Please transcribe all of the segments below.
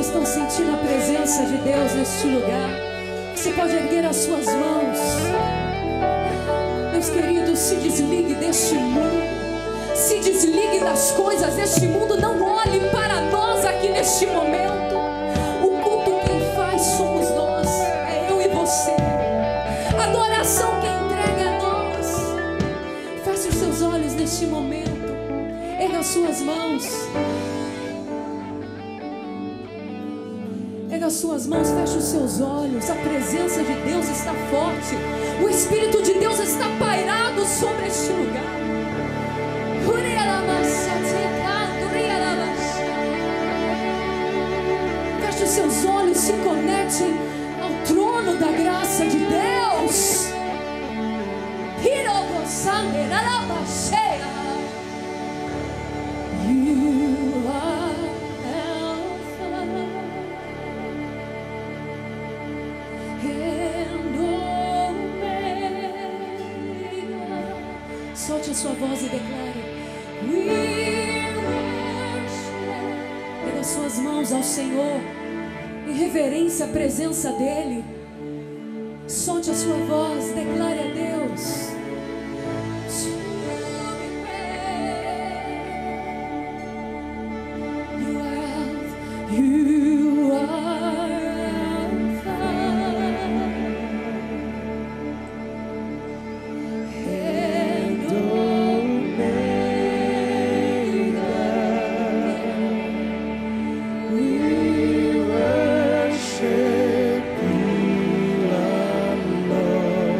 estão sentindo a presença de Deus neste lugar? Você pode erguer as suas mãos. Meus queridos, se desligue deste mundo. Se desligue das coisas deste mundo. Não olhe para nós aqui neste momento. O culto quem faz somos nós. É eu e você. A adoração quem entrega é nós. Feche os seus olhos neste momento. Erga as suas mãos. Erga as suas mãos, feche os seus olhos. A presença de Deus está forte. O Espírito de Deus está pairado sobre este lugar. Feche os seus olhos, se conecte ao trono da graça de Deus. You are Alpha and Omega. Solte a sua voz e declare: We worship. Pega as suas mãos ao Senhor em reverência à presença dEle. Solte a sua voz, declare a Deus. You are Alpha and Omega. We worship you, our Lord.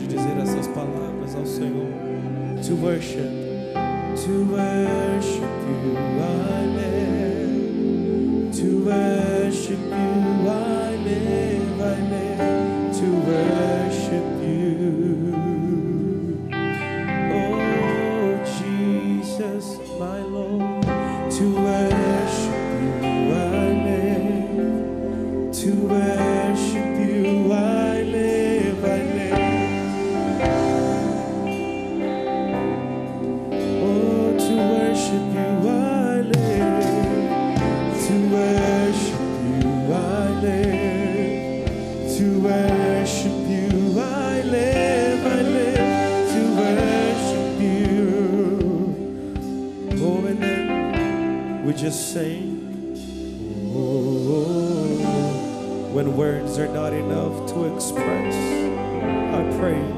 pode dizer essas palavras ao Senhor. To worship you I live. To worship you I live. To worship you. Oh Jesus, my Lord. To worship you I live. To worship you I live. Oh, to worship you I live. To worship you I live. To worship you I live. To worship you. Oh, and then we just sing. When words are not enough to express our praise.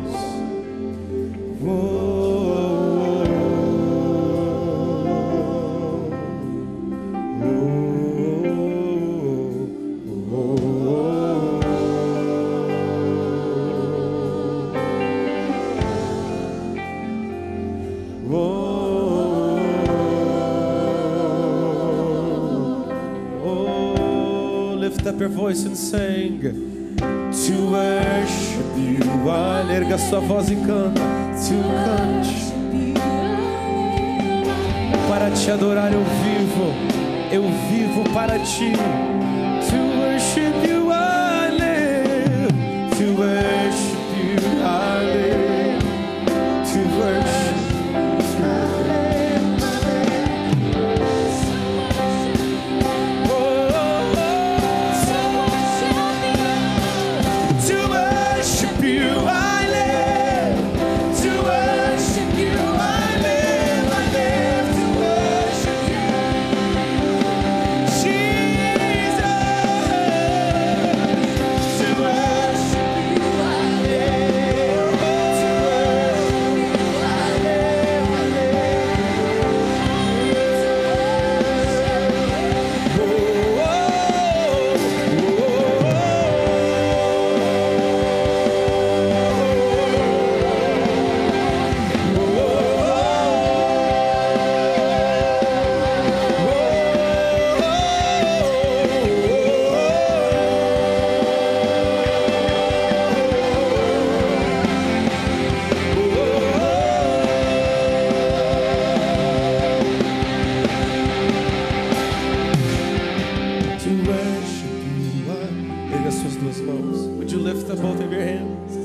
Lift up your voice and sing. To worship you, erga sua voz e canta. To cante. Para te adorar eu vivo para ti. To worship you I live. To worship you I live. To worship. Would you lift up both of your hands?